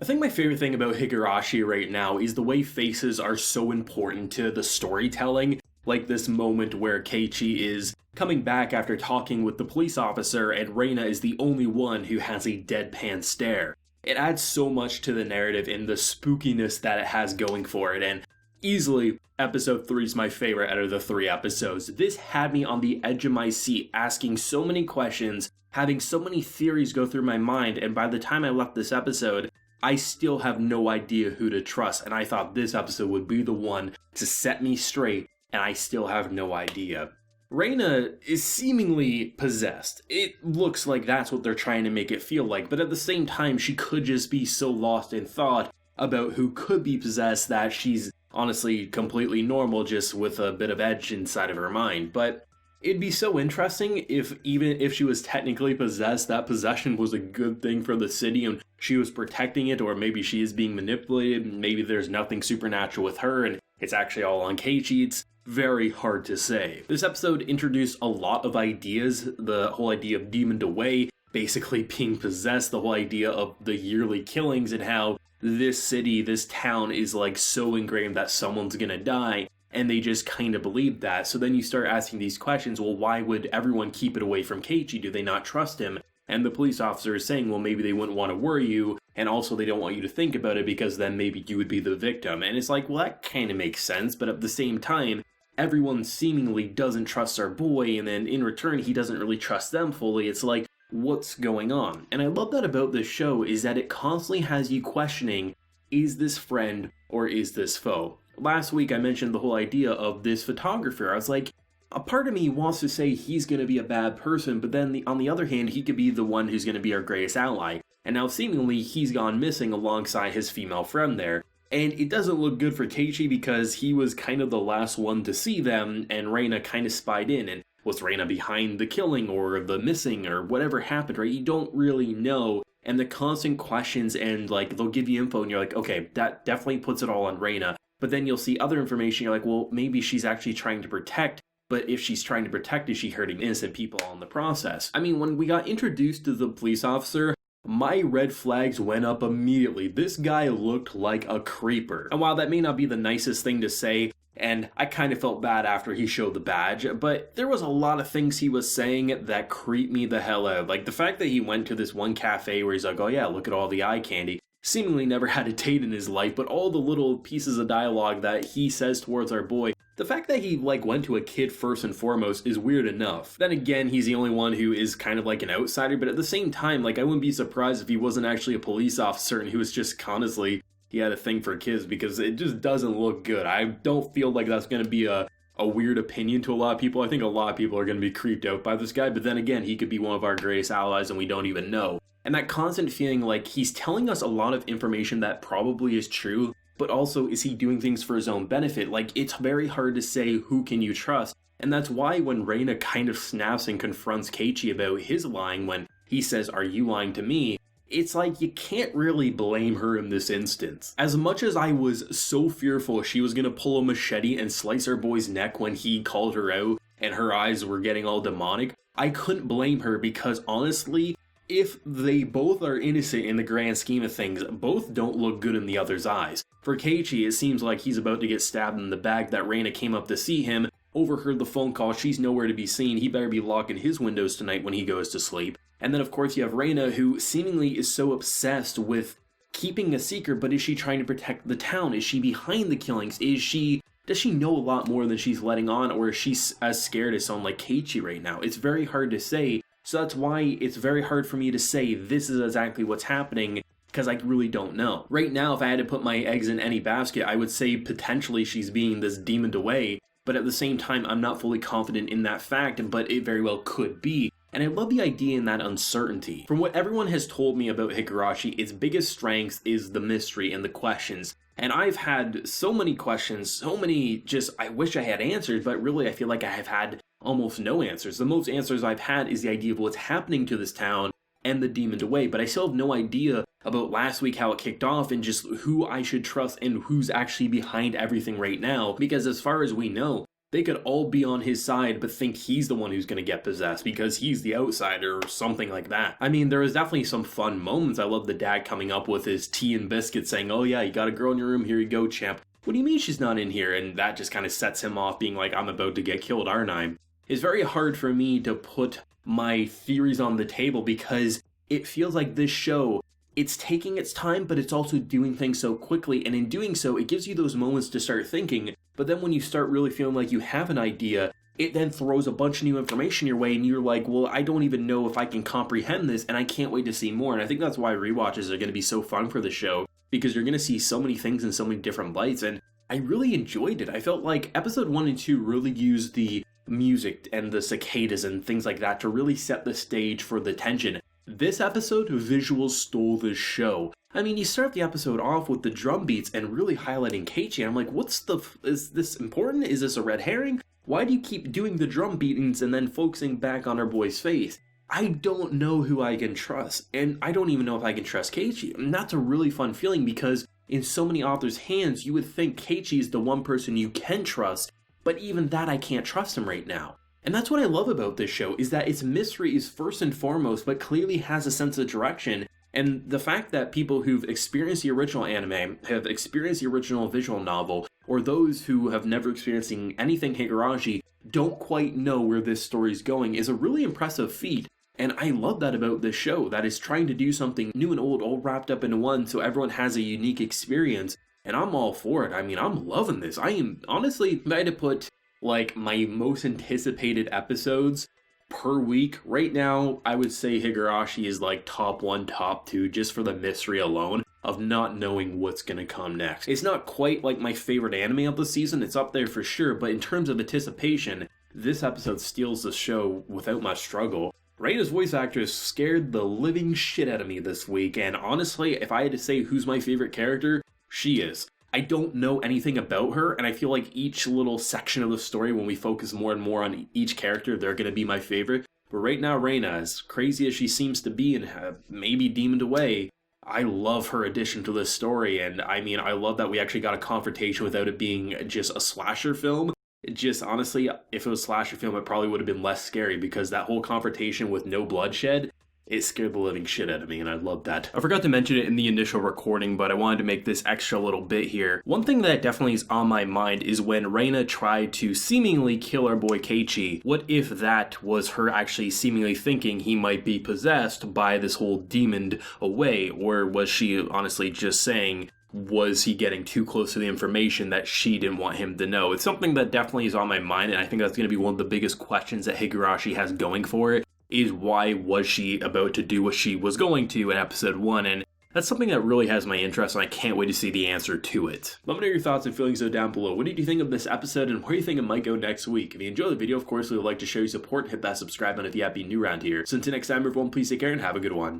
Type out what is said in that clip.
I think my favorite thing about Higurashi right now is the way faces are so important to the storytelling, like this moment where Keiichi is coming back after talking with the police officer and Reina is the only one who has a deadpan stare. It adds so much to the narrative and the spookiness that it has going for it, and easily episode 3 is my favorite out of the 3 episodes. This had me on the edge of my seat asking so many questions, having so many theories go through my mind, and by the time I left this episode, I still have no idea who to trust, and I thought this episode would be the one to set me straight, and I still have no idea. Reina is seemingly possessed. It looks like that's what they're trying to make it feel like, but at the same time, she could just be so lost in thought about who could be possessed that she's honestly completely normal, just with a bit of edge inside of her mind. But it'd be so interesting if even if she was technically possessed, that possession was a good thing for the city and she was protecting it, or maybe she is being manipulated, maybe there's nothing supernatural with her and it's actually all on Keiichi. It's very hard to say. This episode introduced a lot of ideas, the whole idea of demoned away, basically being possessed, the whole idea of the yearly killings and how this city, this town is like so ingrained that someone's gonna die. And they just kind of believe that. So then you start asking these questions, well, why would everyone keep it away from Keiichi? Do they not trust him? And the police officer is saying, well, maybe they wouldn't want to worry you, and also they don't want you to think about it because then maybe you would be the victim. And it's like, well, that kind of makes sense, but at the same time, everyone seemingly doesn't trust our boy, and then in return, he doesn't really trust them fully. It's like, what's going on? And I love that about this show is that it constantly has you questioning, is this friend or is this foe? Last week I mentioned the whole idea of this photographer. I was like, a part of me wants to say he's going to be a bad person, but then on the other hand, he could be the one who's going to be our greatest ally. And now seemingly he's gone missing alongside his female friend there. And it doesn't look good for Keiichi because he was kind of the last one to see them, and Reina kind of spied in. And was Reina behind the killing or the missing or whatever happened, right? You don't really know. And the constant questions and like they'll give you info and you're like, okay, that definitely puts it all on Reina. But then you'll see other information, you're like, well, maybe she's actually trying to protect, but if she's trying to protect, is she hurting innocent people in the process? I mean, when we got introduced to the police officer, my red flags went up immediately. This guy looked like a creeper. And while that may not be the nicest thing to say, and I kind of felt bad after he showed the badge, but there was a lot of things he was saying that creeped me the hell out. Like the fact that he went to this one cafe where he's like, oh yeah, look at all the eye candy. Seemingly never had a date in his life, but all the little pieces of dialogue that he says towards our boy, the fact that he like went to a kid first and foremost is weird enough. Then again, he's the only one who is kind of like an outsider, but at the same time, like I wouldn't be surprised if he wasn't actually a police officer and he was just honestly, he had a thing for kids, because it just doesn't look good. I don't feel like that's going to be a weird opinion to a lot of people. I think a lot of people are going to be creeped out by this guy, but then again, he could be one of our greatest allies and we don't even know. And that constant feeling like he's telling us a lot of information that probably is true, but also is he doing things for his own benefit? Like, it's very hard to say who can you trust. And that's why when Reina kind of snaps and confronts Keiichi about his lying when he says, are you lying to me? It's like you can't really blame her in this instance. As much as I was so fearful she was gonna pull a machete and slice our boy's neck when he called her out and her eyes were getting all demonic, I couldn't blame her because honestly, if they both are innocent in the grand scheme of things, both don't look good in the other's eyes. For Keiichi, it seems like he's about to get stabbed in the back, that Reina came up to see him, overheard the phone call, she's nowhere to be seen, he better be locking his windows tonight when he goes to sleep. And then of course you have Reina, who seemingly is so obsessed with keeping a secret, but is she trying to protect the town? Is she behind the killings? Does she know a lot more than she's letting on, or is she as scared as someone like Keiichi right now? It's very hard to say. So that's why it's very hard for me to say this is exactly what's happening, because I really don't know. Right now, if I had to put my eggs in any basket, I would say potentially she's being this demoned away, but at the same time, I'm not fully confident in that fact, but it very well could be. And I love the idea in that uncertainty. From what everyone has told me about Higurashi, its biggest strength is the mystery and the questions. And I've had so many questions, so many just I wish I had answers, but really I feel like I have had almost no answers. The most answers I've had is the idea of what's happening to this town and the demoned away, but I still have no idea about last week, how it kicked off, and just who I should trust and who's actually behind everything right now, because as far as we know, they could all be on his side but think he's the one who's going to get possessed because he's the outsider or something like that. I mean, there was definitely some fun moments. I love the dad coming up with his tea and biscuits saying, oh yeah, you got a girl in your room, here you go, champ. What do you mean she's not in here? And that just kind of sets him off being like, I'm about to get killed, aren't I? It's very hard for me to put my theories on the table because it feels like this show, it's taking its time, but it's also doing things so quickly. And in doing so, it gives you those moments to start thinking. But then when you start really feeling like you have an idea, it then throws a bunch of new information your way and you're like, well, I don't even know if I can comprehend this and I can't wait to see more. And I think that's why rewatches are going to be so fun for the show, because you're going to see so many things in so many different lights. And I really enjoyed it. I felt like episode 1 and 2 really used the music and the cicadas and things like that to really set the stage for the tension. This episode, visuals stole the show. I mean, you start the episode off with the drum beats and really highlighting Keiichi, and I'm like, is this important? Is this a red herring? Why do you keep doing the drum beatings and then focusing back on our boy's face? I don't know who I can trust, and I don't even know if I can trust Keiichi. And that's a really fun feeling because in so many authors' hands, you would think Keiichi is the one person you can trust, but even that I can't trust him right now. And that's what I love about this show, is that its mystery is first and foremost, but clearly has a sense of direction. And the fact that people who've experienced the original anime, have experienced the original visual novel, or those who have never experienced anything Higurashi don't quite know where this story's going is a really impressive feat. And I love that about this show, that is trying to do something new and old all wrapped up into one so everyone has a unique experience. And I'm all for it. I mean, I'm loving this. I am, honestly, if I had to put like my most anticipated episodes per week right now, I would say Higurashi is like top 1, top 2, just for the mystery alone of not knowing what's gonna come next. It's not quite like my favorite anime of the season, it's up there for sure, but in terms of anticipation, this episode steals the show without much struggle. Reina's voice actress scared the living shit out of me this week, and honestly, if I had to say who's my favorite character, she is. I don't know anything about her, and I feel like each little section of the story, when we focus more and more on each character, they're going to be my favorite. But right now, Reina, as crazy as she seems to be and maybe demoned away, I love her addition to this story, and I mean, I love that we actually got a confrontation without it being just a slasher film. Just honestly, if it was a slasher film, it probably would have been less scary, because that whole confrontation with no bloodshed, it scared the living shit out of me, and I love that. I forgot to mention it in the initial recording, but I wanted to make this extra little bit here. One thing that definitely is on my mind is when Reina tried to seemingly kill our boy Keiichi. What if that was her actually seemingly thinking he might be possessed by this whole demoned away, or was she honestly just saying, was he getting too close to the information that she didn't want him to know? It's something that definitely is on my mind, and I think that's going to be one of the biggest questions that Higurashi has going for it, is why was she about to do what she was going to in episode 1, and that's something that really has my interest, and I can't wait to see the answer to it. Let me know your thoughts and feelings down below. What did you think of this episode, and where do you think it might go next week? If you enjoyed the video, of course, we would like to show you support and hit that subscribe button if you happen to be new around here. So until next time, everyone, please take care and have a good one.